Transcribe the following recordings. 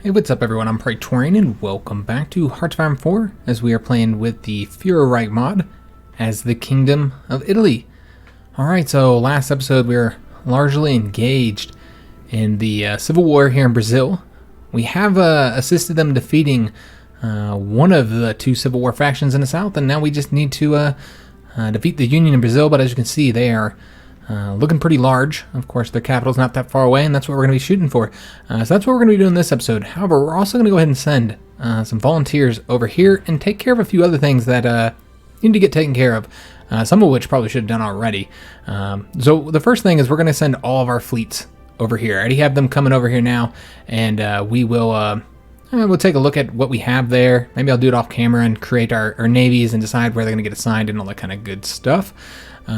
Hey, what's up everyone, I'm Praetorian and welcome back to Wartime 4 as we are playing with the Führerreich mod as the Kingdom of Italy. Alright, so last episode we were largely engaged in the civil war here in Brazil. We have assisted them defeating one of the two civil war factions in the south, and now we just need to defeat the Union in Brazil, but as you can see they are looking pretty large. Of course, their capital's not that far away, and that's what we're going to be shooting for. So that's what we're going to be doing this episode. However, we're also going to go ahead and send some volunteers over here and take care of a few other things that need to get taken care of, some of which probably should have done already. So the first thing is we're going to send all of our fleets over here. I already have them coming over here now, and we will we'll take a look at what we have there. Maybe I'll do it off camera and create our navies and decide where they're going to get assigned and all that kind of good stuff.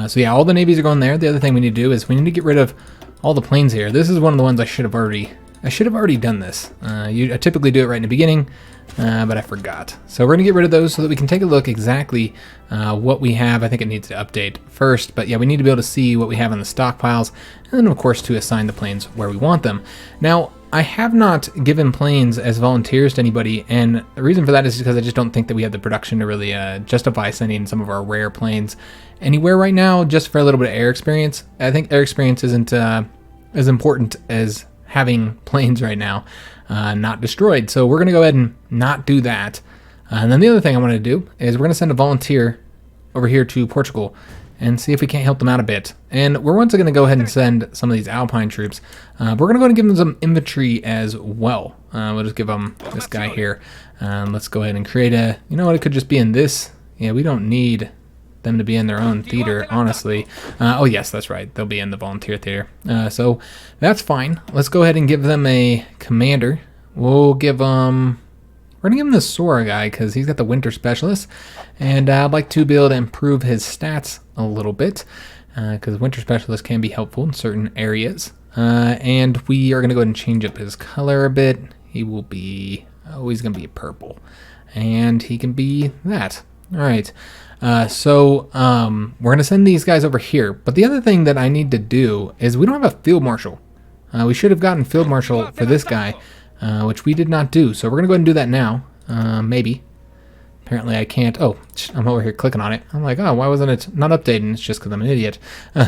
So yeah, all the navies are going there. The other thing we need to do is we need to get rid of all the planes here. This is one of the ones I should have already done this. I typically do it right in the beginning, but I forgot. So we're going to get rid of those so that we can take a look exactly what we have. I think it needs to update first, but yeah, we need to be able to see what we have in the stockpiles, and then of course to assign the planes where we want them. Now, I have not given planes as volunteers to anybody, and the reason for that is because I just don't think that we have the production to really justify sending some of our rare planes anywhere right now, just for a little bit of air experience. I think air experience isn't as important as having planes right now not destroyed, so we're going to go ahead and not do that. And then the other thing I want to do is we're going to send a volunteer over here to Portugal and see if we can't help them out a bit. And we're once going to go ahead and send some of these Alpine troops. We're going to go ahead and give them some infantry as well. We'll just give them this guy here. Let's go ahead and create a, you know what, it could just be in this. Yeah, we don't need them to be in their own theater, honestly. Oh yes, that's right. They'll be in the volunteer theater. So that's fine. Let's go ahead and give them a commander. We'll give them... We're going to give him the Sora guy because he's got the winter specialist, and I'd like to be able to improve his stats a little bit because winter specialist can be helpful in certain areas. And we are going to go ahead and change up his color a bit. He will be, he's going to be purple, and he can be that. All right. So we're going to send these guys over here, but the other thing that I need to do is we don't have a field marshal. We should have gotten field marshal for this guy, which we did not do. So we're going to go ahead and do that now. Maybe. Apparently I can't. Oh, I'm over here clicking on it. I'm like, oh, why wasn't it not updating? It's just because I'm an idiot.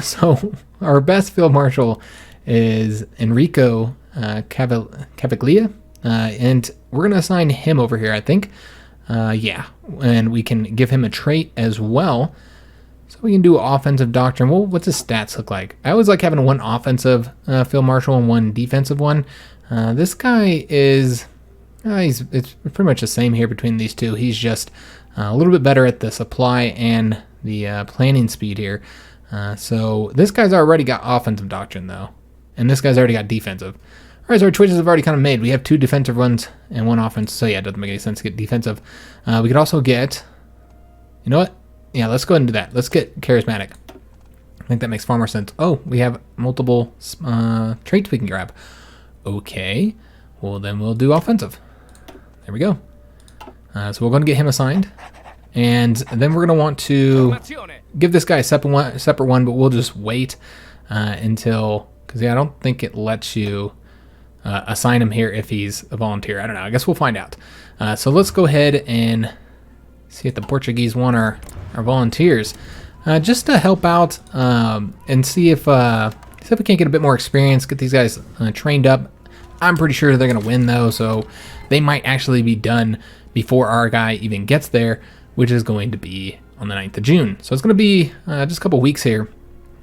So our best field marshal is Enrico Caviglia. And we're going to assign him over here, I think. Yeah. And we can give him a trait as well. So we can do offensive doctrine. Well, what's his stats look like? I always like having one offensive field marshal and one defensive one. This guy is, it's pretty much the same here between these two. He's just a little bit better at the supply and the planning speed here. So this guy's already got offensive doctrine though, and this guy's already got defensive. All right, so our choices have already kind of made. We have two defensive ones and one offense, so yeah, it doesn't make any sense to get defensive. We could also get, you know what? Yeah, let's go ahead and do that. Let's get charismatic. I think that makes far more sense. Oh, we have multiple traits we can grab. Okay, well then we'll do offensive. There we go. So we're going to get him assigned, and then we're going to want to give this guy a separate one, but we'll just wait until, because yeah, I don't think it lets you assign him here if he's a volunteer. I don't know. I guess we'll find out. So let's go ahead and see if the Portuguese want our volunteers, just to help out and see if we can't get a bit more experience, get these guys trained up. I'm pretty sure they're going to win, though, so they might actually be done before our guy even gets there, which is going to be on the 9th of June. So it's going to be just a couple weeks here,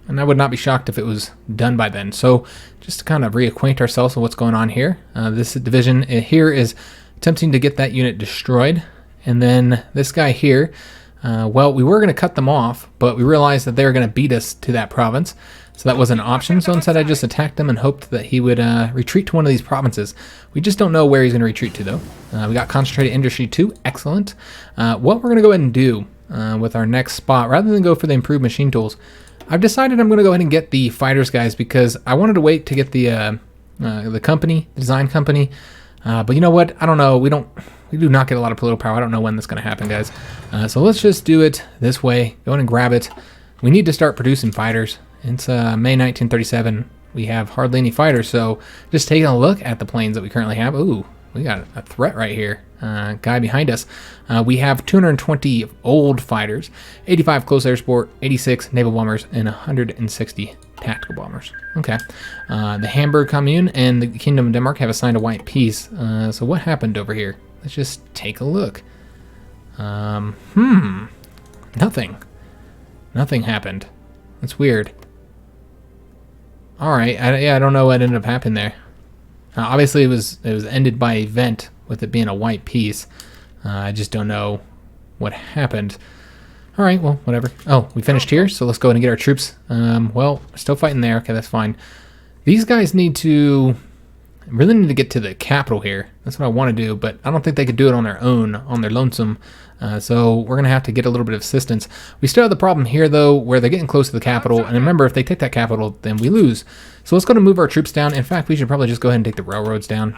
and I would not be shocked if it was done by then. So just to kind of reacquaint ourselves with what's going on here, this division here is attempting to get that unit destroyed, and then this guy here, well, we were going to cut them off, but we realized that they were going to beat us to that province. So that was an option. So instead I just attacked him and hoped that he would retreat to one of these provinces. We just don't know where he's going to retreat to, though. We got concentrated industry too. Excellent. What we're going to go ahead and do with our next spot, rather than go for the improved machine tools, I've decided I'm going to go ahead and get the fighters guys, because I wanted to wait to get the company, the design company. But you know what? I don't know. We do not get a lot of political power. I don't know when that's going to happen, guys. So let's just do it this way. Go in and grab it. We need to start producing fighters. It's May 1937. We have hardly any fighters, so just taking a look at the planes that we currently have. Ooh, we got a threat right here. Guy behind us. We have 220 old fighters, 85 close air support, 86 naval bombers, and 160 tactical bombers. Okay. The Hamburg Commune and the Kingdom of Denmark have assigned a white peace. So what happened over here? Let's just take a look. Nothing. Nothing happened. That's weird. All right. I don't know what ended up happening there. Obviously, it was ended by event with it being a white peace. I just don't know what happened. All right, well, whatever. Oh, we finished here, so let's go ahead and get our troops. Well, still fighting there. Okay, that's fine. These guys really need to get to the capital here. That's what I want to do, but I don't think they could do it on their own, on their lonesome. So we're going to have to get a little bit of assistance. We still have the problem here, though, where they're getting close to the capital. And remember, if they take that capital, then we lose. So let's go to move our troops down. In fact, we should probably just go ahead and take the railroads down.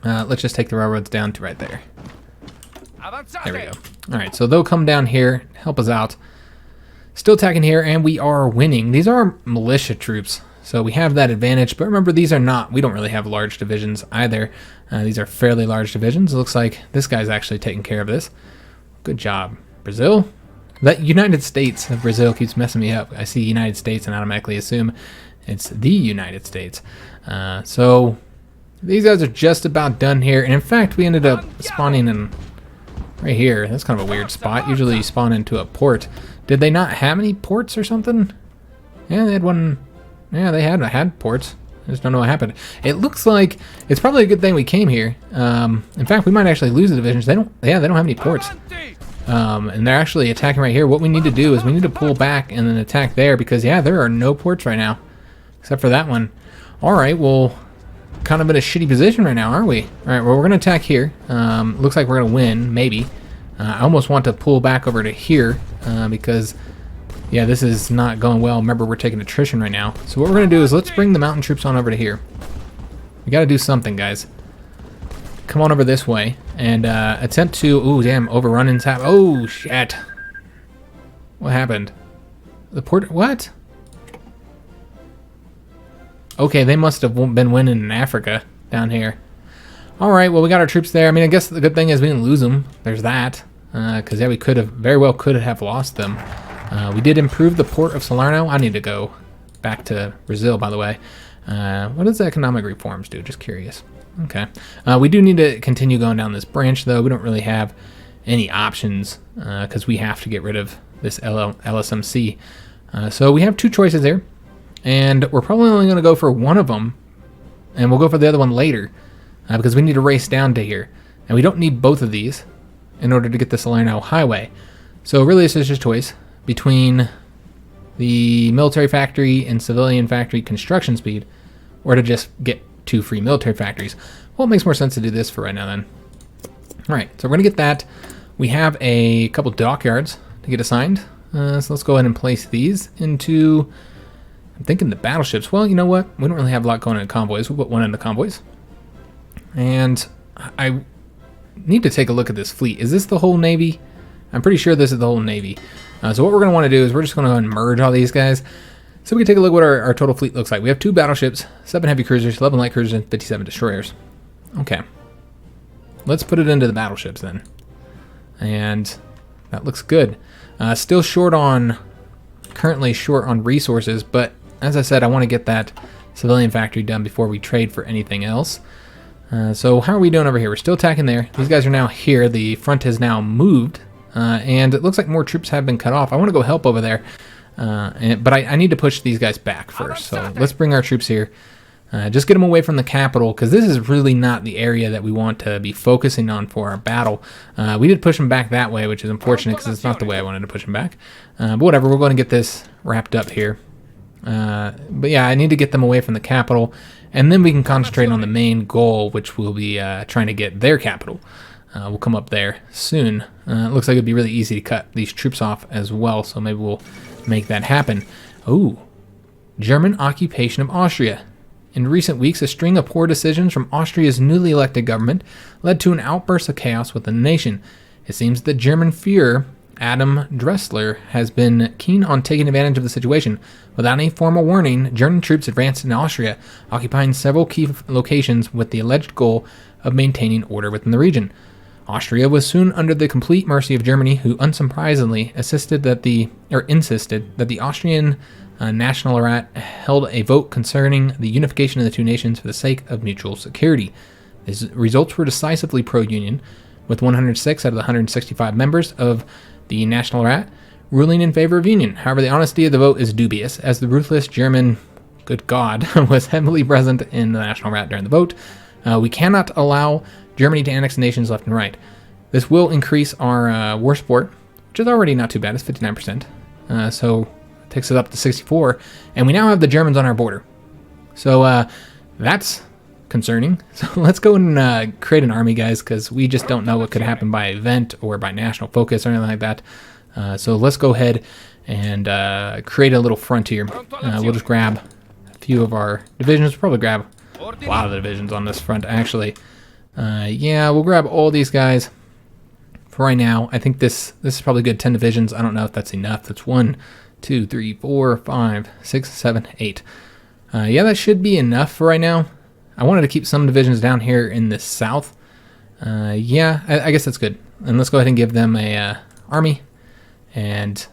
Let's just take the railroads down to right there. There we go. All right, so they'll come down here, help us out. Still attacking here, and we are winning. These are militia troops, so we have that advantage. But remember, we don't really have large divisions either. These are fairly large divisions. It looks like this guy's actually taking care of this. Good job. Brazil? That United States of Brazil keeps messing me up. I see United States and automatically assume it's the United States. So these guys are just about done here. And in fact, we ended up spawning in right here. That's kind of a weird spot. Usually you spawn into a port. Did they not have any ports or something? Yeah, they had one. Yeah, they had ports. I just don't know what happened. It looks like it's probably a good thing we came here. In fact, we might actually lose the divisions. They don't have any ports. And they're actually attacking right here. What we need to do is we need to pull back and then attack there because, yeah, there are no ports right now. Except for that one. All right, well, kind of in a shitty position right now, aren't we? All right, well, we're going to attack here. Looks like we're going to win, maybe. I almost want to pull back over to here because, yeah, this is not going well. Remember, we're taking attrition right now. So what we're going to do is let's bring the mountain troops on over to here. We got to do something, guys. Come on over this way and attempt to... Ooh, damn, overrunning's happened. Oh, shit. What happened? The port... What? Okay, they must have been winning in Africa down here. All right, well, we got our troops there. I mean, I guess the good thing is we didn't lose them. There's that. Because, yeah, we very well could have lost them. We did improve the port of Salerno. I need to go back to Brazil, by the way. What does the economic reforms do? Just curious. Okay. We do need to continue going down this branch, though. We don't really have any options because we have to get rid of this LSMC. So we have two choices here. And we're probably only going to go for one of them. And we'll go for the other one later. Because we need to race down to here. And we don't need both of these in order to get the Salerno Highway. So really this is just a choice between the military factory and civilian factory construction speed, or to just get 2 free military factories. Well, it makes more sense to do this for right now then. All right, so we're going to get that. We have a couple dockyards to get assigned. So let's go ahead and place these into, I'm thinking the battleships. Well, you know what? We don't really have a lot going into convoys. We'll put one into convoys. And I need to take a look at this fleet. Is this the whole Navy? I'm pretty sure this is the whole Navy. So what we're going to want to do is we're just going to go and merge all these guys. So we can take a look at what our total fleet looks like. We have 2 battleships, 7 heavy cruisers, 11 light cruisers, and 57 destroyers. Okay. Let's put it into the battleships then. And that looks good. Still currently short on resources, but as I said, I want to get that civilian factory done before we trade for anything else. So how are we doing over here? We're still attacking there. These guys are now here. The front has now moved. And it looks like more troops have been cut off. I want to go help over there. But I need to push these guys back first. So let's bring our troops here. Just get them away from the capital, because this is really not the area that we want to be focusing on for our battle. We did push them back that way, which is unfortunate because it's not the way I wanted to push them back. But whatever, we're going to get this wrapped up here. But yeah, I need to get them away from the capital, and then we can concentrate on the main goal, which will be trying to get their capital. We'll come up there soon. It looks like it'd be really easy to cut these troops off as well, so maybe we'll make that happen. Oh, German occupation of Austria. In recent weeks, a string of poor decisions from Austria's newly elected government led to an outburst of chaos within the nation. It seems the German Führer Adam Dressler has been keen on taking advantage of the situation. Without any formal warning, German troops advanced in Austria, occupying several key locations with the alleged goal of maintaining order within the region. Austria was soon under the complete mercy of Germany, who unsurprisingly insisted that the Austrian Nationalrat held a vote concerning the unification of the two nations for the sake of mutual security. The results were decisively pro-Union, with 106 out of the 165 members of the Nationalrat ruling in favor of Union. However, the honesty of the vote is dubious, as the ruthless German, good God, was heavily present in the Nationalrat during the vote. We cannot allow Germany to annex nations left and right. This will increase our war support, which is already not too bad. It's 59%. So it takes it up to 64. And we now have the Germans on our border. So that's concerning. So let's go and create an army, guys, because we just don't know what could happen by event or by national focus or anything like that. So let's go ahead and create a little frontier. We'll just grab a few of our divisions. We'll probably grab a lot of the divisions on this front, actually. Yeah, we'll grab all these guys for right now. I think this is probably good. 10 divisions. I don't know if that's enough. That's 1, 2, 3, 4, 5, 6, 7, 8. Yeah, that should be enough for right now. I wanted to keep some divisions down here in the south. Yeah, I guess that's good. And let's go ahead and give them a army and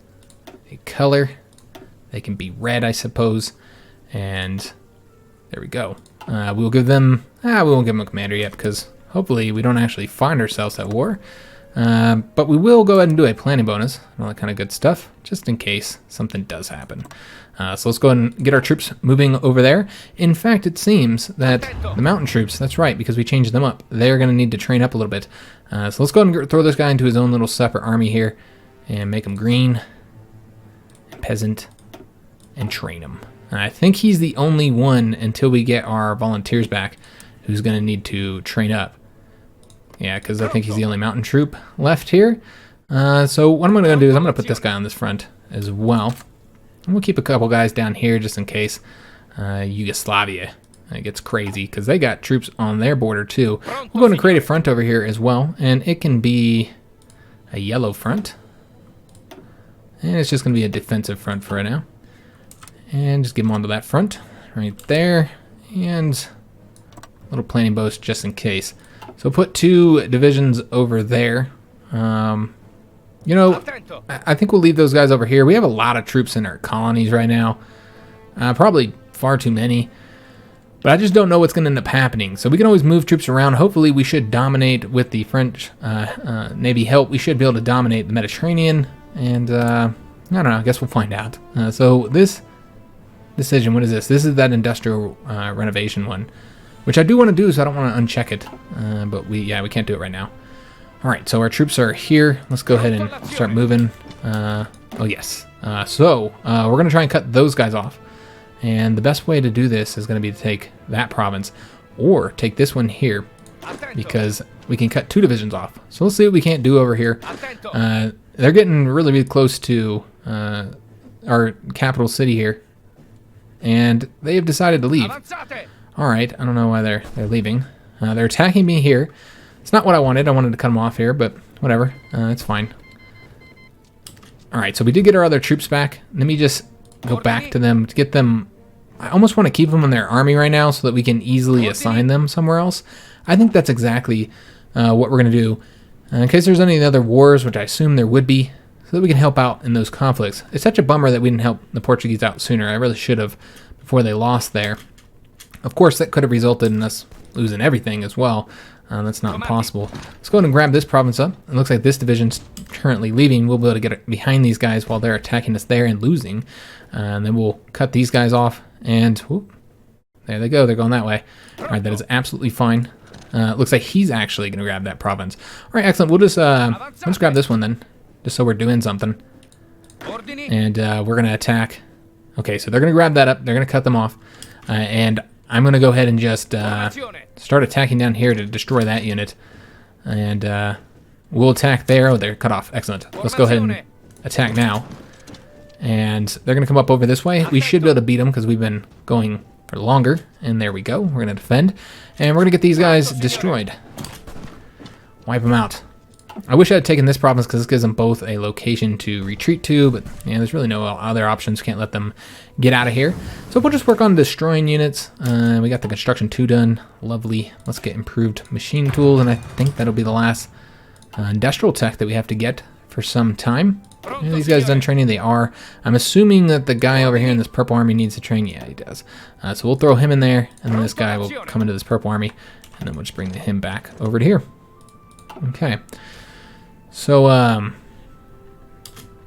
a color. They can be red, I suppose. And there we go. We'll give them... we won't give them a commander yet because hopefully we don't actually find ourselves at war. But we will go ahead and do a planning bonus and all that kind of good stuff, just in case something does happen. So let's go ahead and get our troops moving over there. In fact, it seems that the mountain troops, that's right, because we changed them up, they're going to need to train up a little bit. So let's go ahead and throw this guy into his own little separate army here and make him green, and peasant, and train him. And I think he's the only one until we get our volunteers back who's going to need to train up. Yeah, because I think he's the only mountain troop left here. So what I'm going to do is I'm going to put this guy on this front as well. And we'll keep a couple guys down here just in case Yugoslavia gets crazy, because they got troops on their border too. We'll go ahead and create a front over here as well, and it can be a yellow front. And it's just going to be a defensive front for right now. And just give them onto that front right there. And a little planning post just in case. So put 2 divisions over there. You know, I think we'll leave those guys over here. We have a lot of troops in our colonies right now. Probably far too many. But I just don't know what's going to end up happening. So we can always move troops around. Hopefully we should dominate with the French Navy help. We should be able to dominate the Mediterranean. And I don't know. I guess we'll find out. So this decision, what is this? This is that industrial renovation one, which I do want to do, so I don't want to uncheck it. But we can't do it right now. All right, so our troops are here. Let's go ahead and start moving. Oh, yes. So we're going to try and cut those guys off. And the best way to do this is going to be to take that province or take this one here, because we can cut 2 divisions off. So let's see what we can't do over here. They're getting really, really close to our capital city here. And they have decided to leave. All right, I don't know why they're leaving. They're attacking me here. It's not what I wanted. I wanted to cut them off here, but whatever. It's fine. All right, so we did get our other troops back. Let me just go back to them to get them. I almost want to keep them in their army right now so that we can easily assign them somewhere else. I think that's exactly what we're going to do. In case there's any other wars, which I assume there would be, so that we can help out in those conflicts. It's such a bummer that we didn't help the Portuguese out sooner. I really should have before they lost there. Of course, that could have resulted in us losing everything as well. That's not impossible. Let's go ahead and grab this province up. It looks like this division's currently leaving. We'll be able to get behind these guys while they're attacking us there and losing. And then we'll cut these guys off. And whoop, there they go. They're going that way. All right, that is absolutely fine. Looks like he's actually going to grab that province. All right, excellent. We'll just grab this one then, just so we're doing something. And we're going to attack. Okay, so they're going to grab that up. They're going to cut them off. And I'm going to go ahead and just start attacking down here to destroy that unit. And we'll attack there. Oh, they're cut off. Excellent. Let's go ahead and attack now. And they're going to come up over this way. We should be able to beat them because we've been going for longer. And there we go. We're going to defend. And we're going to get these guys destroyed. Wipe them out. I wish I had taken this province because this gives them both a location to retreat to, but yeah, there's really no other options. Can't let them get out of here. So we'll just work on destroying units. We got the construction 2 done. Lovely. Let's get improved machine tools, and I think that'll be the last industrial tech that we have to get for some time. Yeah, these guys done training? They are. I'm assuming that the guy over here in this purple army needs to train. Yeah, he does. So we'll throw him in there, and then this guy will come into this purple army, and then we'll just bring him back over to here. Okay. So,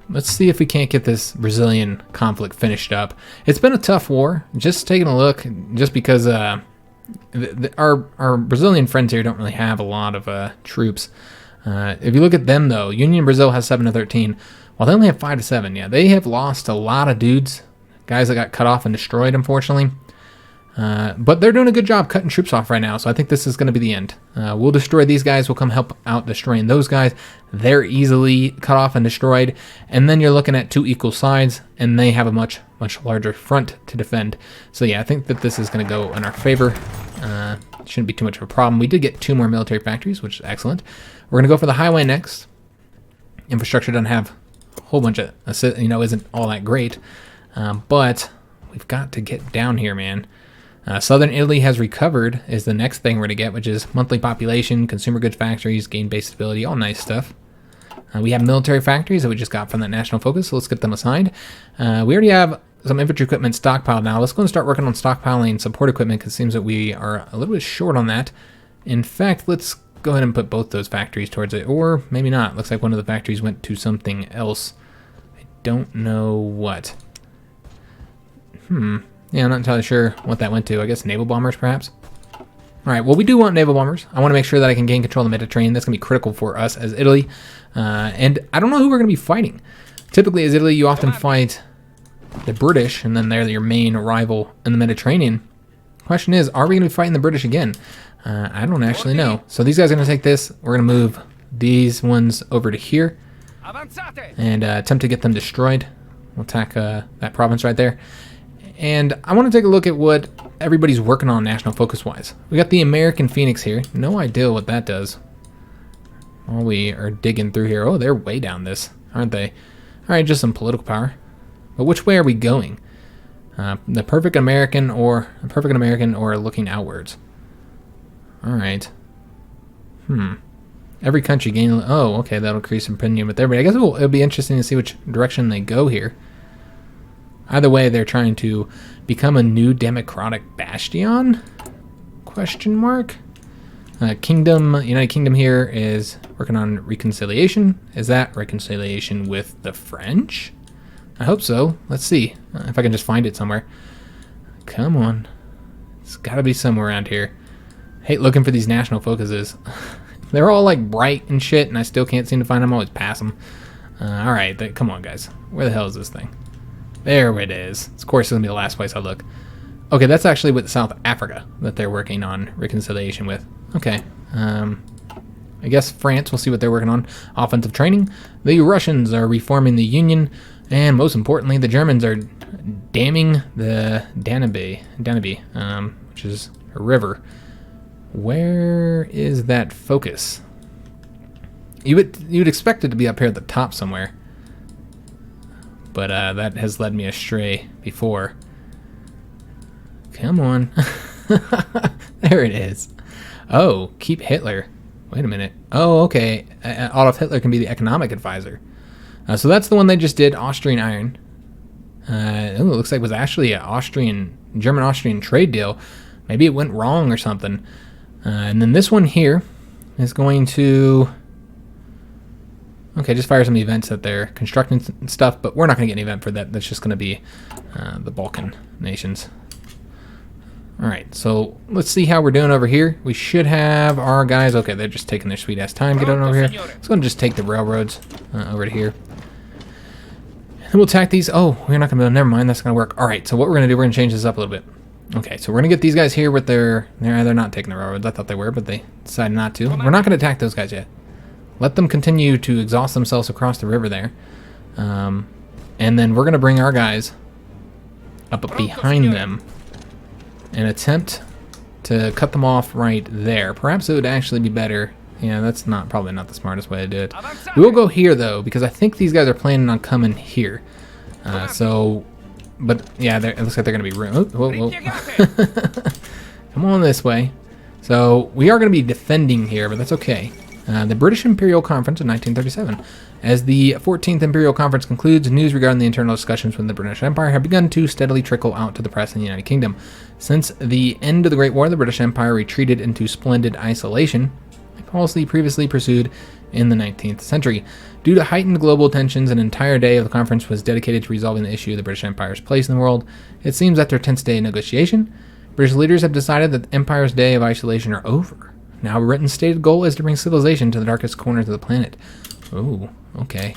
let's see if we can't get this Brazilian conflict finished up. It's been a tough war. Just taking a look, just because our Brazilian friends here don't really have a lot of troops. If you look at them, though, Union Brazil has 7 to 13, while they only have 5 to 7. Yeah, they have lost a lot of dudes, guys that got cut off and destroyed, unfortunately. But they're doing a good job cutting troops off right now, so I think this is going to be the end. We'll destroy these guys. We'll come help out destroying those guys. They're easily cut off and destroyed. And then you're looking at 2 equal sides, and they have a much, much larger front to defend. So yeah, I think that this is going to go in our favor. Shouldn't be too much of a problem. We did get 2 more military factories, which is excellent. We're going to go for the highway next. Infrastructure doesn't have a whole bunch of, isn't all that great. But we've got to get down here, man. Southern Italy has recovered is the next thing we're going to get, which is monthly population, consumer goods factories, gain-based stability, all nice stuff. We have military factories that we just got from that national focus, so let's get them assigned. We already have some infantry equipment stockpiled now. Let's go and start working on stockpiling support equipment because it seems that we are a little bit short on that. In fact, let's go ahead and put both those factories towards it, or maybe not. Looks like one of the factories went to something else. I don't know what. Yeah, I'm not entirely sure what that went to. I guess naval bombers, perhaps? Alright, well, we do want naval bombers. I want to make sure that I can gain control of the Mediterranean. That's going to be critical for us as Italy. And I don't know who we're going to be fighting. Typically, as Italy, you often fight the British, and then they're your main rival in the Mediterranean. Question is, are we going to be fighting the British again? I don't actually know. So these guys are going to take this. We're going to move these ones over to here and attempt to get them destroyed. We'll attack that province right there. And I want to take a look at what everybody's working on national focus-wise. We got the American Phoenix here. No idea what that does. While we are digging through here. Oh, they're way down this, aren't they? All right, just some political power. But which way are we going? The perfect American or looking outwards? All right. Every country gain. Oh, okay, that'll increase some premium with everybody. I guess it'll be interesting to see which direction they go here. Either way, they're trying to become a new democratic bastion? Question mark. United Kingdom here is working on reconciliation. Is that reconciliation with the French? I hope so. Let's see if I can just find it somewhere. Come on. It's got to be somewhere around here. Hate looking for these national focuses. They're all like bright and shit, and I still can't seem to find them. I always pass them. All right, come on, guys. Where the hell is this thing? There it is. Of course, it's going to be the last place I look. Okay, that's actually with South Africa that they're working on reconciliation with. Okay. I guess France, we'll see what they're working on. Offensive training. The Russians are reforming the Union. And most importantly, the Germans are damming the Danube, which is a river. Where is that focus? You would expect it to be up here at the top somewhere. But that has led me astray before. Come on. There it is. Oh, keep Hitler. Wait a minute. Oh, okay. Adolf Hitler can be the economic advisor. So that's the one they just did, Austrian iron. It looks like it was actually an German-Austrian trade deal. Maybe it went wrong or something. And then this one here is going to... Okay, just fire some events that they're constructing and stuff, but we're not going to get an event for that. That's just going to be the Balkan nations. Alright, so let's see how we're doing over here. We should have our guys... Okay, they're just taking their sweet-ass time to get on over here. Let's go and just take the railroads over to here. And we'll attack these... Oh, we're not going to... Never mind, that's going to work. Alright, so what we're going to do, we're going to change this up a little bit. Okay, so we're going to get these guys here with their... They're not taking the railroads. I thought they were, but they decided not to. We're not going to attack those guys yet. Let them continue to exhaust themselves across the river there. And then we're going to bring our guys up behind them and attempt to cut them off right there. Perhaps it would actually be better Yeah, that's probably not the smartest way to do it. We will go here, though, because I think these guys are planning on coming here. But yeah, it looks like they're going to be room. Oh, whoa, whoa. Come on this way. So we are going to be defending here, but that's okay. The British Imperial Conference in 1937. As the 14th Imperial Conference concludes, news regarding the internal discussions within the British Empire have begun to steadily trickle out to the press in the United Kingdom. Since the end of the Great War, the British Empire retreated into splendid isolation, a policy previously pursued in the 19th century. Due to heightened global tensions, an entire day of the conference was dedicated to resolving the issue of the British Empire's place in the world. It seems after a tense-day negotiation, British leaders have decided that the Empire's day of isolation are over. Now, a written stated goal is to bring civilization to the darkest corners of the planet. Oh, okay.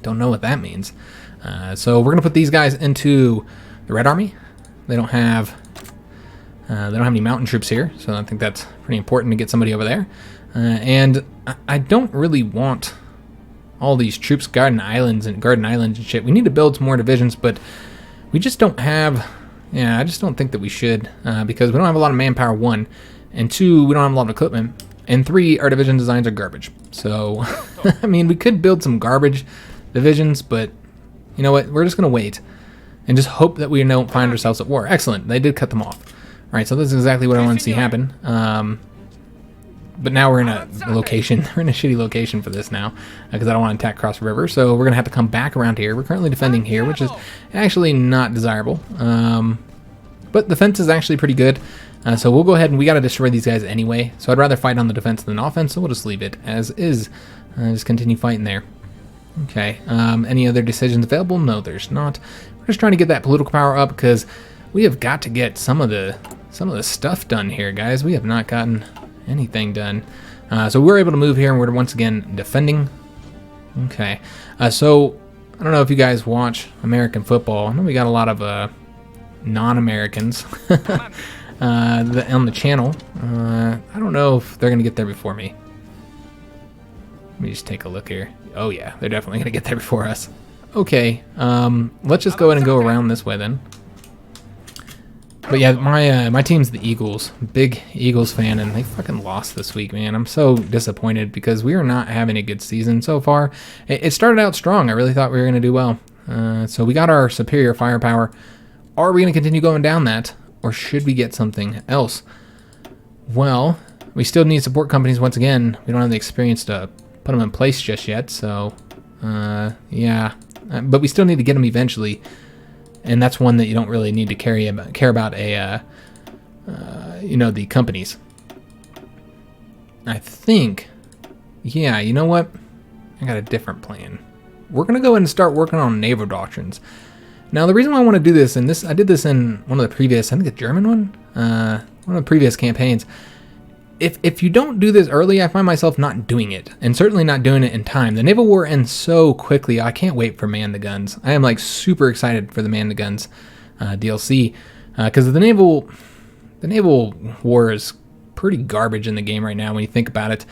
Don't know what that means. So we're gonna put these guys into the Red Army. They don't have any mountain troops here, so I think that's pretty important to get somebody over there. And I don't really want all these troops guarding islands and shit. We need to build some more divisions, but we just don't have. Yeah, I just don't think that we should because we don't have a lot of manpower. 1, and 2, we don't have a lot of equipment. And 3, our division designs are garbage. So, I mean, we could build some garbage divisions, but you know what? We're just going to wait and just hope that we don't find ourselves at war. Excellent. They did cut them off. All right, so this is exactly what I want to see happen. But now we're in a location. We're in a shitty location for this now because I don't want to attack across the river. So we're going to have to come back around here. We're currently defending here, which is actually not desirable. But the defense is actually pretty good. So we'll go ahead and we got to destroy these guys anyway. So I'd rather fight on the defense than offense. So we'll just leave it as is. Just continue fighting there. Okay. Any other decisions available? No, there's not. We're just trying to get that political power up because we have got to get some of the stuff done here, guys. We have not gotten anything done. So we're able to move here and we're once again defending. Okay. So I don't know if you guys watch American football. I know we got a lot of non-Americans on the channel. I don't know if they're gonna get there before me. Let me just take a look here. Oh yeah, they're definitely gonna get there before us. Okay, let's just go ahead and go around this way then. But yeah, my team's the Eagles. Big Eagles fan, and they fucking lost this week, man. I'm so disappointed because we are not having a good season so far. It started out strong. I really thought we were gonna do well. So we got our superior firepower. Are we gonna continue going down that? Or should we get something else? Well, we still need support companies once again. We don't have the experience to put them in place just yet, so yeah. But we still need to get them eventually, and that's one that you don't really need to care about the companies. I think, yeah, you know what? I got a different plan. We're gonna go ahead and start working on naval doctrines. Now, the reason why I want to do this, and I did this in one of the previous, I think the German one, one of the previous campaigns. If you don't do this early, I find myself not doing it, and certainly not doing it in time. The naval war ends so quickly. I can't wait for Man the Guns. I am like super excited for the Man the Guns DLC because the naval war is pretty garbage in the game right now when you think about it.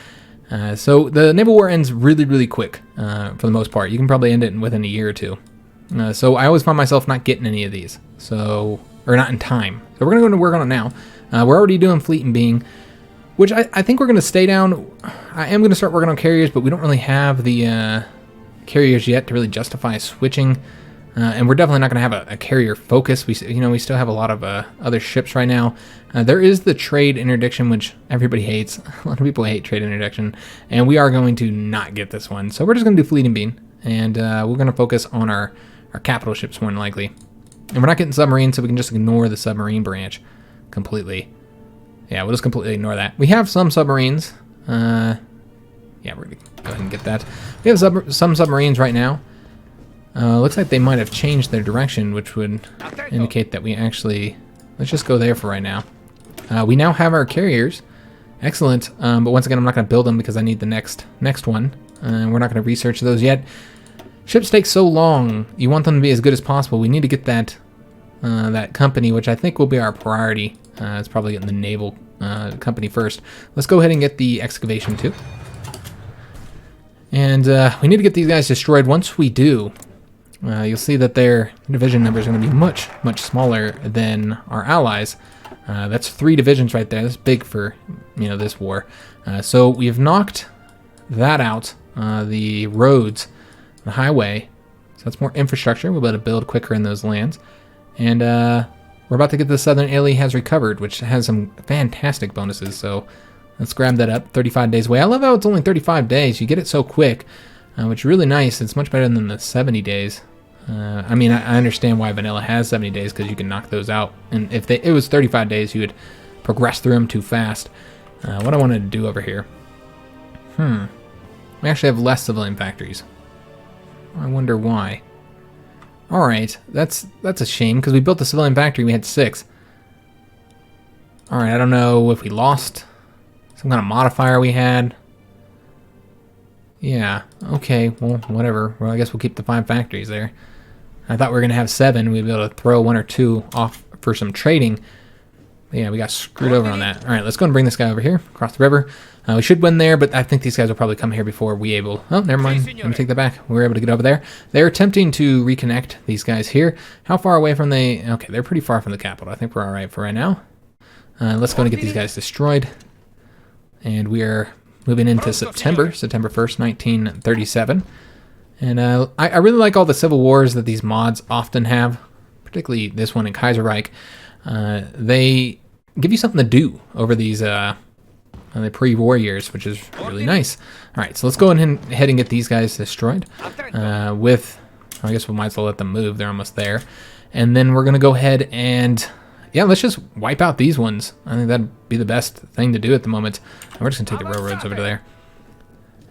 So the naval war ends really, really quick for the most part. You can probably end it within a year or two. So I always find myself not getting any of these, or not in time. So we're going to go into work on it now. We're already doing fleet and being, which I think we're going to stay down. I am going to start working on carriers, but we don't really have the carriers yet to really justify switching. And we're definitely not going to have a carrier focus. We still have a lot of other ships right now. There is the trade interdiction, which everybody hates. A lot of people hate trade interdiction, and we are going to not get this one. So we're just going to do fleet and being, and we're going to focus on our capital ships more than likely. And we're not getting submarines, so we can just ignore the submarine branch completely. Yeah, we'll just completely ignore that. We have some submarines. Yeah, we're going to go ahead and get that. We have some submarines right now. Looks like they might have changed their direction, which would indicate that we actually... Let's just go there for right now. We now have our carriers. Excellent. But once again, I'm not going to build them because I need the next one. We're not going to research those yet. Ships take so long. You want them to be as good as possible. We need to get that company, which I think will be our priority. It's probably getting the naval company first. Let's go ahead and get the excavation too. And we need to get these guys destroyed. Once we do, you'll see that their division numbers are going to be much, much smaller than our allies. That's 3 divisions right there. That's big for, this war. So we've knocked that out, the roads, the highway. So that's more infrastructure. We'll be able to build quicker in those lands. And we're about to get the Southern Italy has recovered, which has some fantastic bonuses. So let's grab that up. 35 days away. I love how it's only 35 days. You get it so quick, which is really nice. It's much better than the 70 days. I mean, I understand why vanilla has 70 days, because you can knock those out. And if it was 35 days, you would progress through them too fast. What I wanted to do over here. We actually have less civilian factories. I wonder why. Alright, that's a shame, because we built the civilian factory, we had 6. Alright, I don't know if we lost some kind of modifier we had. Yeah, okay, well, whatever. Well, I guess we'll keep the 5 factories there. I thought we were going to have 7. We'd be able to throw 1 or 2 off for some trading. But yeah, we got screwed over on that. All right, let's go and bring this guy over here, across the river. We should win there, but I think these guys will probably come here before we able... Oh, never mind. Let me take that back. We were able to get over there. They're attempting to reconnect these guys here. How far away from the... Okay, they're pretty far from the capital. I think we're all right for right now. Let's go and get these guys destroyed. And we are moving into September 1st, 1937. And I really like all the civil wars that these mods often have, particularly this one in Kaiserreich. They give you something to do over these the pre-war years, which is really nice. All right, so let's go ahead and get these guys destroyed. I guess we might as well let them move. They're almost there. And then we're going to go ahead and... Yeah, let's just wipe out these ones. I think that'd be the best thing to do at the moment. And we're just going to take the railroads over to there.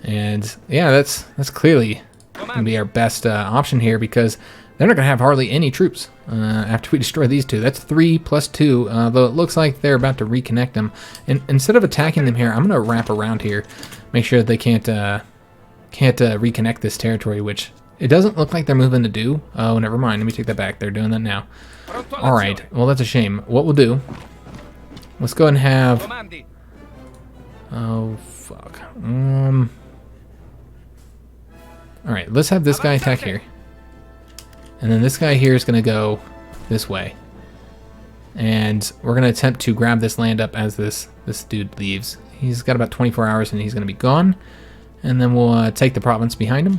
And yeah, that's clearly going to be our best option here, because they're not going to have hardly any troops after we destroy these 2. That's 3 plus 2, though it looks like they're about to reconnect them. And instead of attacking them here, I'm going to wrap around here, make sure that they can't reconnect this territory, which it doesn't look like they're moving to do. Oh, never mind. Let me take that back. They're doing that now. All right. Well, that's a shame. What we'll do, let's go ahead and have... Oh, fuck. All right, let's have this guy attack here. And then this guy here is going to go this way. And we're going to attempt to grab this land up as this dude leaves. He's got about 24 hours and he's going to be gone. And then we'll take the province behind him.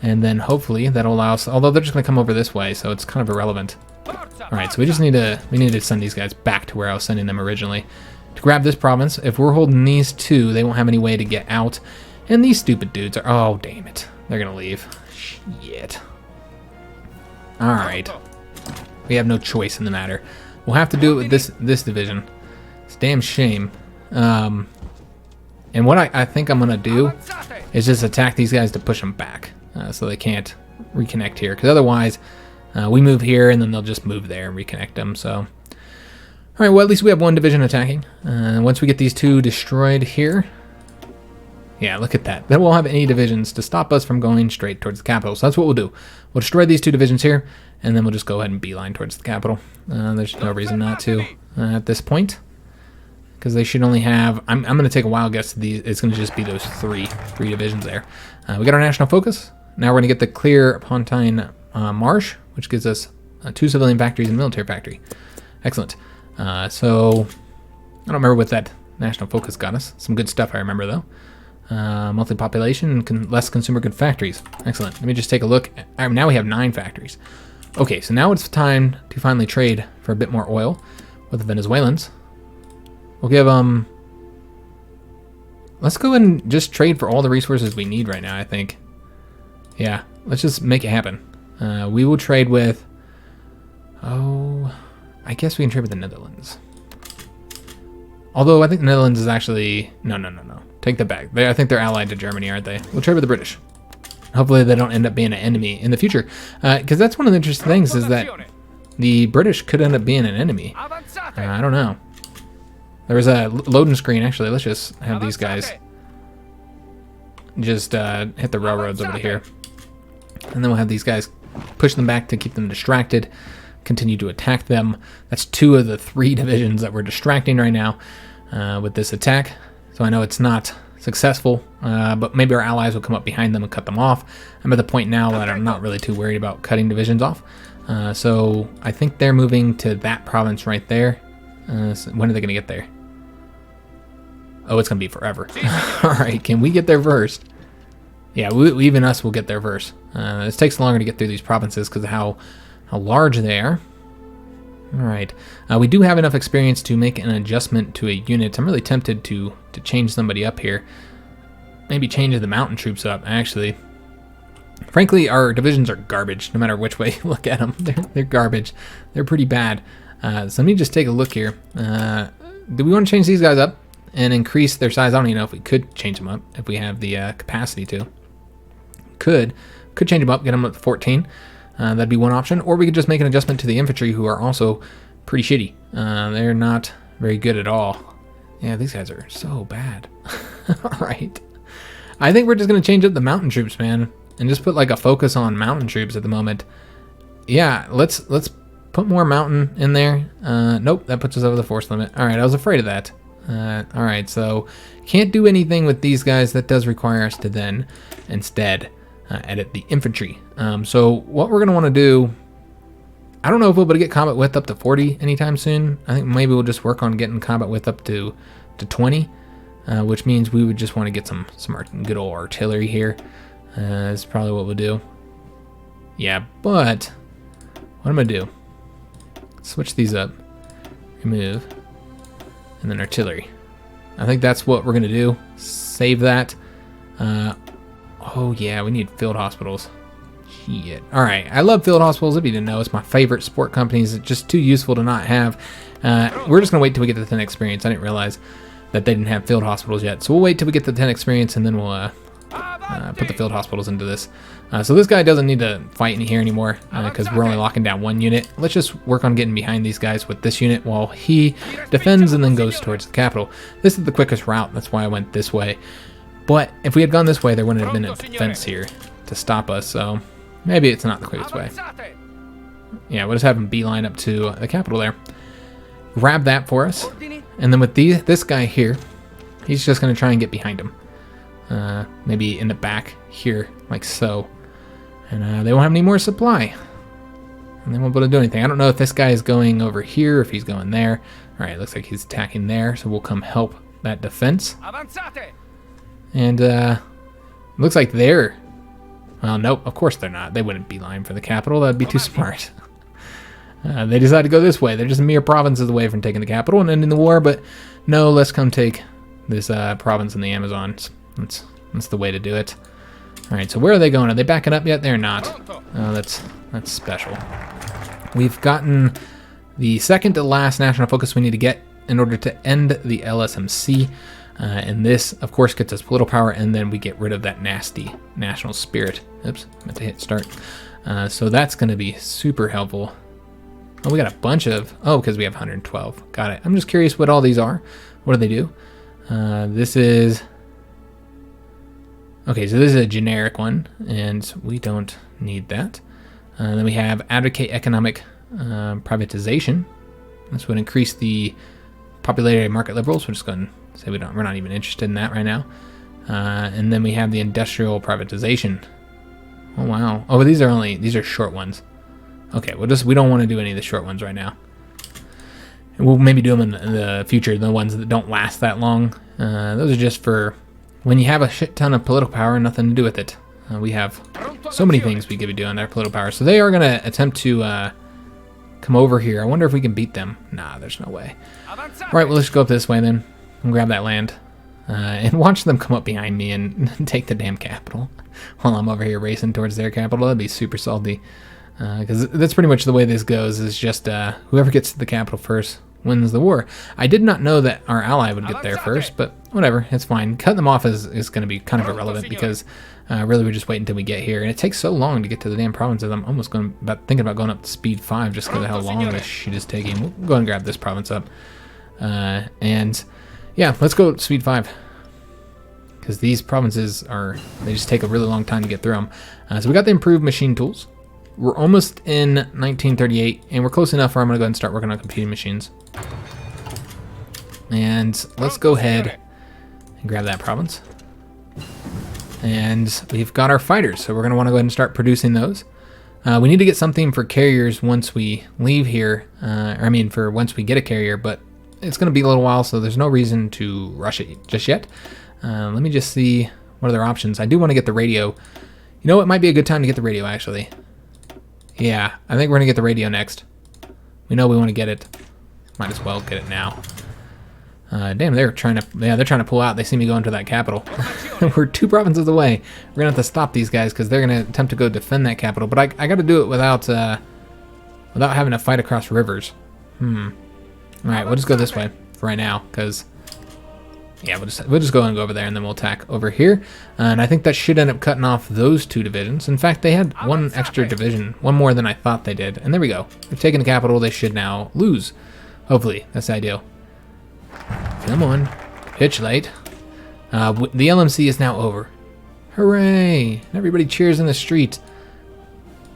And then hopefully that'll allow us, although they're just going to come over this way, so it's kind of irrelevant. Alright, so we need to send these guys back to where I was sending them originally. To grab this province, if we're holding these 2, they won't have any way to get out. And these stupid dudes are, oh, damn it. They're going to leave. Shit. Alright. We have no choice in the matter. We'll have to do it with this division. It's a damn shame. And what I think I'm going to do is just attack these guys to push them back, so they can't reconnect here. Because otherwise, we move here and then they'll just move there and reconnect them. So, all right. Well, at least we have 1 division attacking. Once we get these 2 destroyed here, yeah, look at that. Then we'll have any divisions to stop us from going straight towards the capital. So that's what we'll do. We'll destroy these 2 divisions here, and then we'll just go ahead and beeline towards the capital. There's no reason not to at this point, because they should only have... I'm going to take a wild guess. It's going to just be those three divisions there. We got our national focus. Now we're going to get the clear Pontine Marsh, which gives us 2 civilian factories and a military factory. Excellent. So I don't remember what that national focus got us. Some good stuff I remember, though. Monthly population, less consumer good factories. Excellent. Let me just take a look. Now we have 9 factories. Okay, so now it's time to finally trade for a bit more oil with the Venezuelans. We'll give them... Let's go and just trade for all the resources we need right now, I think. Yeah, let's just make it happen. We will trade with... Oh, I guess we can trade with the Netherlands. Although I think the Netherlands is actually... No. Take that back. I think they're allied to Germany, aren't they? We'll trade with the British. Hopefully they don't end up being an enemy in the future. Because that's one of the interesting things, is that the British could end up being an enemy. I don't know. There was a loading screen, actually. Let's just have these guys just hit the railroads over to here. And then we'll have these guys push them back to keep them distracted, continue to attack them. That's 2 of the 3 divisions that we're distracting right now with this attack. So I know it's not successful, but maybe our allies will come up behind them and cut them off. I'm at the point now that I'm not really too worried about cutting divisions off. So I think they're moving to that province right there. So when are they going to get there? Oh, it's going to be forever. All right, can we get there first? Yeah, even us will get there first. This takes longer to get through these provinces because of how large they are. All right, we do have enough experience to make an adjustment to a unit. I'm really tempted to change somebody up here. Maybe change the mountain troops up, actually. Frankly, our divisions are garbage, no matter which way you look at them. They're garbage. They're pretty bad. So let me just take a look here. Do we want to change these guys up and increase their size? I don't even know if we could change them up if we have the capacity to. Could change them up, get them up to 14. That'd be one option. Or we could just make an adjustment to the infantry, who are also pretty shitty. They're not very good at all. Yeah, these guys are so bad. All right. I think we're just going to change up the mountain troops, man, and just put like a focus on mountain troops at the moment. Yeah, let's put more mountain in there. Nope, that puts us over the force limit. All right, I was afraid of that. All right, so can't do anything with these guys. That does require us to then instead edit the infantry. So what we're going to want to do, I don't know if we'll be able to get combat width up to 40 anytime soon. I think maybe we'll just work on getting combat width up to 20, which means we would just want to get some good old artillery here. That's probably what we'll do. Yeah, but what I'm going to do, switch these up, remove, and then artillery. I think that's what we're going to do. Save that. Oh yeah, we need field hospitals. Shit. All right, I love field hospitals. If you didn't know, it's my favorite sport companies. It's just too useful to not have. We're just going to wait till we get to the 10 experience. I didn't realize that they didn't have field hospitals yet. So we'll wait till we get to the 10 experience, and then we'll put the field hospitals into this. So this guy doesn't need to fight in here anymore because we're only locking down one unit. Let's just work on getting behind these guys with this unit while he defends and then goes towards the capital. This is the quickest route. That's why I went this way. But if we had gone this way, there wouldn't have been a defense here to stop us. So maybe it's not the quickest way. Yeah, we'll just have him beeline up to the capital there. Grab that for us. And then with this guy here, he's just going to try and get behind him. Maybe in the back here, like so. And they won't have any more supply. And they won't be able to do anything. I don't know if this guy is going over here, if he's going there. All right, looks like he's attacking there, so we'll come help that defense. And looks like they're... Well, nope, of course they're not. They wouldn't beeline for the capital. That'd be too smart. They decided to go this way. They're just mere provinces away from taking the capital and ending the war, but no, let's come take this province in the Amazons. That's the way to do it. All right, so where are they going? Are they backing up yet? They're not. Oh, that's special. We've gotten the second to last national focus we need to get in order to end the LSMC. And this, of course, gets us political power, and then we get rid of that nasty national spirit. Oops, meant to hit start. So that's going to be super helpful. Oh, we got a bunch of... Oh, because we have 112. Got it. I'm just curious what all these are. What do they do? This is... Okay, so this is a generic one, and we don't need that. Then we have advocate economic privatization. This would increase the popularity of market liberals. We're just going to say we're not even interested in that right now. And then we have the industrial privatization. Oh wow! Oh, but these are short ones. Okay, we don't want to do any of the short ones right now. And we'll maybe do them in the future. The ones that don't last that long. Those are just for when you have a shit ton of political power and nothing to do with it. We have so many things we could be doing our political power. So they are going to attempt to come over here. I wonder if we can beat them. Nah, there's no way. All right, well, let's go up this way then and grab that land. And watch them come up behind me and take the damn capital while I'm over here racing towards their capital. That'd be super salty. Because that's pretty much the way this goes, is just whoever gets to the capital first wins the war. I did not know that our ally would get there first, but whatever, it's fine. Cutting them off is going to be kind of irrelevant because really we just wait until we get here. And it takes so long to get to the damn provinces. I'm almost thinking about going up to speed 5 just because of how long this shit is taking. We'll go and grab this province up. And yeah, let's go speed 5. Because these provinces they just take a really long time to get through them. So we got the improved machine tools. We're almost in 1938, and we're close enough where I'm going to go ahead and start working on computing machines. And let's go ahead and grab that province. And we've got our fighters, so we're going to want to go ahead and start producing those. We need to get something for carriers once we leave here, for once we get a carrier, but it's going to be a little while, so there's no reason to rush it just yet. Let me just see what other options. I do want to get the radio. You know, it might be a good time to get the radio, actually. Yeah, I think we're going to get the radio next. We know we want to get it. Might as well get it now. Damn, they're trying to pull out. They see me going to that capital. We're 2 provinces away. We're going to have to stop these guys because they're going to attempt to go defend that capital. But I got to do it without having to fight across rivers. Alright, we'll just go this way for right now because, yeah, we'll just go and go over there and then we'll attack over here. And I think that should end up cutting off those 2 divisions. In fact, they had 1 extra division, 1 more than I thought they did. And there we go. They've taken the capital. They should now lose. Hopefully, that's the ideal. Come on, pitch late. The LMC is now over. Hooray! Everybody cheers in the street.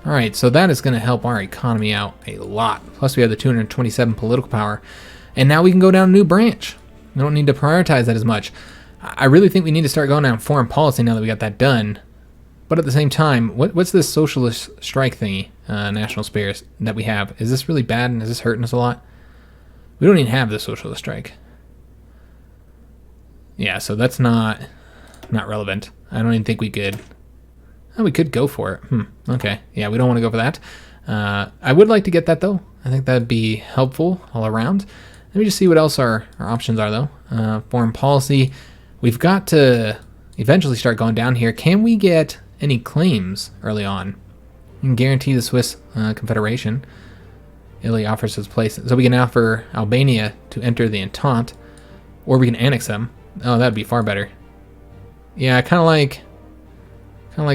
Alright, so that is going to help our economy out a lot. Plus we have the 227 political power. And now we can go down a new branch. We don't need to prioritize that as much. I really think we need to start going down foreign policy now that we got that done. But at the same time, what's this socialist strike thingy, national spares, that we have? Is this really bad and is this hurting us a lot? We don't even have the socialist strike. Yeah, so that's not relevant. I don't even think we could. Oh, we could go for it. Okay. Yeah, we don't want to go for that. I would like to get that, though. I think that'd be helpful all around. Let me just see what else our options are, though. Foreign policy. We've got to eventually start going down here. Can we get any claims early on? We can guarantee the Swiss Confederation. Italy offers its place. So we can offer Albania to enter the Entente, or we can annex them. Oh, that'd be far better. Yeah, I kind of like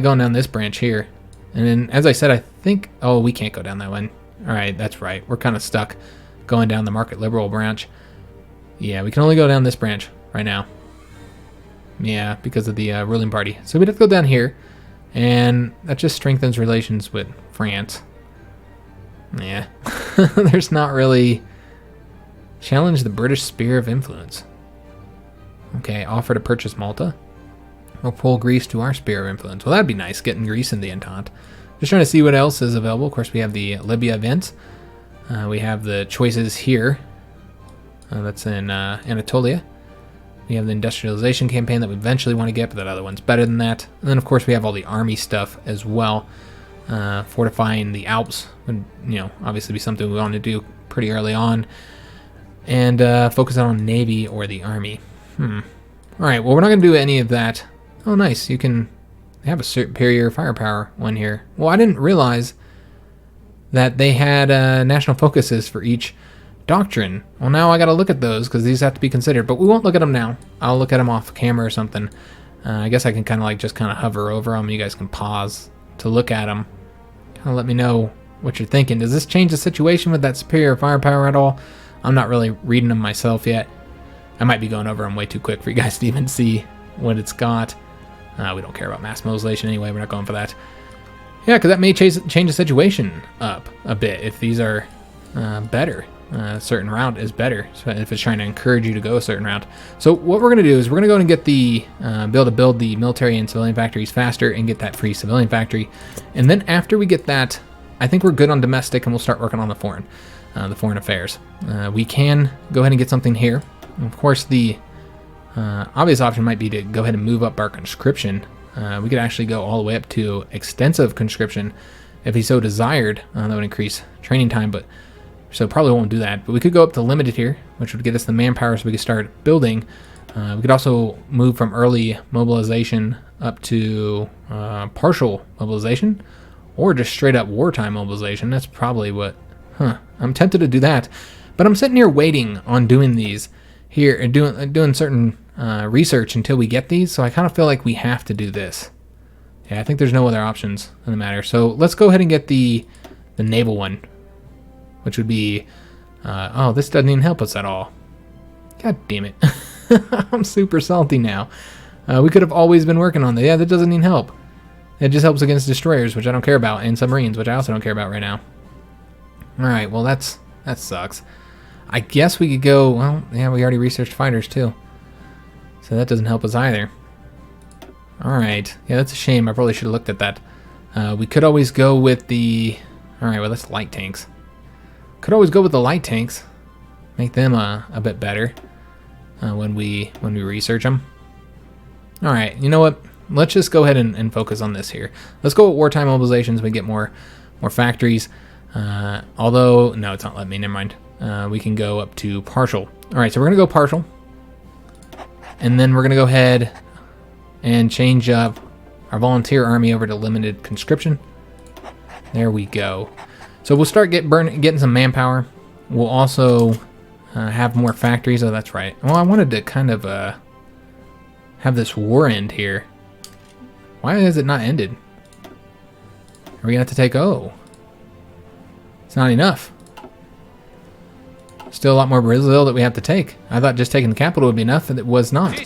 going down this branch here. And then, as I said, I think... Oh, we can't go down that one. All right, that's right. We're kind of stuck going down the market liberal branch. Yeah, we can only go down this branch right now. Yeah, because of the ruling party. So we'd have to go down here. And that just strengthens relations with France. Yeah. There's not really... Challenge the British sphere of influence. Okay, offer to purchase Malta. We'll pull Greece to our sphere of influence. Well, that'd be nice, getting Greece in the Entente. Just trying to see what else is available. Of course, we have the Libya events. We have the choices here. That's in Anatolia. We have the industrialization campaign that we eventually want to get, but that other one's better than that. And then, of course, we have all the army stuff as well. Fortifying the Alps would, obviously be something we want to do pretty early on. And focus on Navy or the Army. Alright, well, we're not going to do any of that. Oh, nice. You can have a superior firepower one here. Well, I didn't realize that they had national focuses for each doctrine. Well, now I got to look at those because these have to be considered. But we won't look at them now. I'll look at them off camera or something. I guess I can kind of hover over them. You guys can pause to look at them. Kind of let me know what you're thinking. Does this change the situation with that superior firepower at all? I'm not really reading them myself yet. I might be going over them way too quick for you guys to even see what it's got. We don't care about mass mobilization anyway. We're not going for that. Yeah, because that may change the situation up a bit if these are better. A certain route is better, so if it's trying to encourage you to go a certain route. So what we're going to do is we're going to go and get the be able to build the military and civilian factories faster and get that free civilian factory. And then after we get that, I think we're good on domestic and we'll start working on the foreign affairs. We can go ahead and get something here. Of course, the obvious option might be to go ahead and move up our conscription. We could actually go all the way up to extensive conscription if he so desired. That would increase training time, but so probably won't do that. But we could go up to limited here, which would get us the manpower so we could start building. We could also move from early mobilization up to partial mobilization, or just straight up wartime mobilization. That's probably what... I'm tempted to do that, but I'm sitting here waiting on doing these here and doing certain research until we get these, so I kind of feel like we have to do this. Yeah, I think there's no other options in the matter. So let's go ahead and get the naval one, which would be... oh, this doesn't even help us at all. God damn it. I'm super salty now. We could have always been working on that. Yeah, that doesn't even help. It just helps against destroyers, which I don't care about, and submarines, which I also don't care about right now. Alright, well that sucks. I guess we could go... Well, yeah, we already researched fighters too. So that doesn't help us either. Alright, yeah, that's a shame. I probably should have looked at that. We could always go with the... Alright, well, that's light tanks. Could always go with the light tanks. Make them a bit better when we research them. Alright, you know what? Let's just go ahead and focus on this here. Let's go with wartime mobilization so we get more factories. Although, no, it's not letting me, never mind. We can go up to partial. Alright, so we're going to go partial. And then we're going to go ahead and change up our volunteer army over to limited conscription. There we go. So we'll start getting some manpower. We'll also have more factories. Oh, that's right. Well, I wanted to kind of have this war end here. Why has it not ended? Are we going to have to take... Oh. It's not enough. Still a lot more Brazil that we have to take. I thought just taking the capital would be enough, and it was not.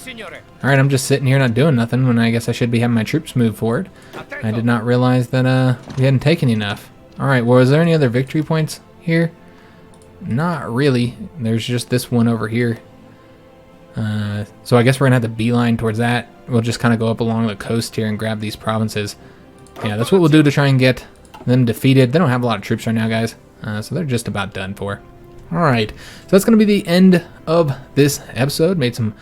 Alright, I'm just sitting here not doing nothing when I guess I should be having my troops move forward. I did not realize that we hadn't taken enough. Alright, well, is there any other victory points here? Not really. There's just this one over here. So I guess we're going to have to beeline towards that. We'll just kind of go up along the coast here and grab these provinces. Yeah, that's what we'll do to try and get them defeated. They don't have a lot of troops right now, guys. So they're just about done for. Alright, so that's going to be the end of this episode. Made some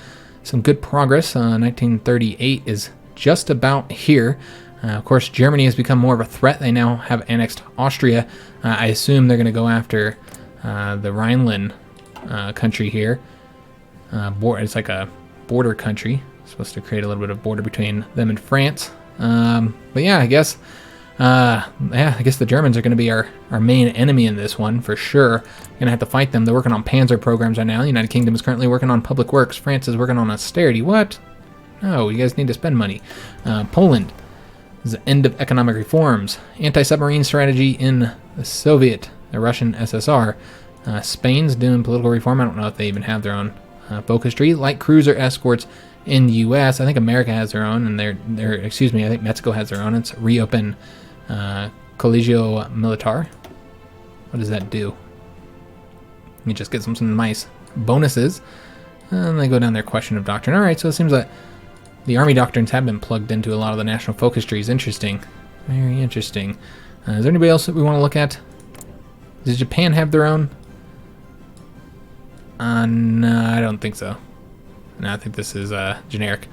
good progress. 1938 is just about here. Of course, Germany has become more of a threat. They now have annexed Austria. I assume they're going to go after the Rhineland country here. It's like a border country. It's supposed to create a little bit of border between them and France. But yeah, I guess the Germans are going to be our main enemy in this one for sure. Going to have to fight them. They're working on panzer programs right now. The United Kingdom is currently working on public works. France is working on austerity. What? No, you guys need to spend money. Poland is the end of economic reforms. Anti-submarine strategy in the Russian SSR. Spain's doing political reform. I don't know if they even have their own focus tree. Light cruiser escorts in the U.S. I think America has their own, and I think Mexico has their own. It's reopen Colegio Militar. What does that do? You just get some nice bonuses. And they go down their question of doctrine. Alright, so it seems like the army doctrines have been plugged into a lot of the national focus trees. Interesting. Very interesting. Is there anybody else that we want to look at? Does Japan have their own? No, I don't think so. No, I think this is generic.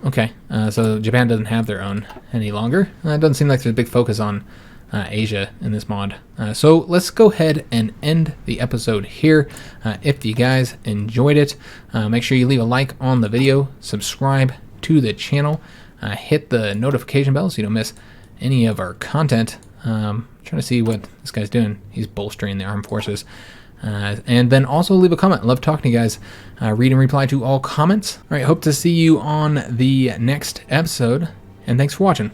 Okay, so Japan doesn't have their own any longer. It doesn't seem like there's a big focus on Asia in this mod. So let's go ahead and end the episode here. If you guys enjoyed it, make sure you leave a like on the video, subscribe to the channel, hit the notification bell so you don't miss any of our content. Trying to see what this guy's doing. He's bolstering the armed forces. And then also leave a comment. Love talking to you guys. Read and reply to all comments. All right, hope to see you on the next episode, and thanks for watching.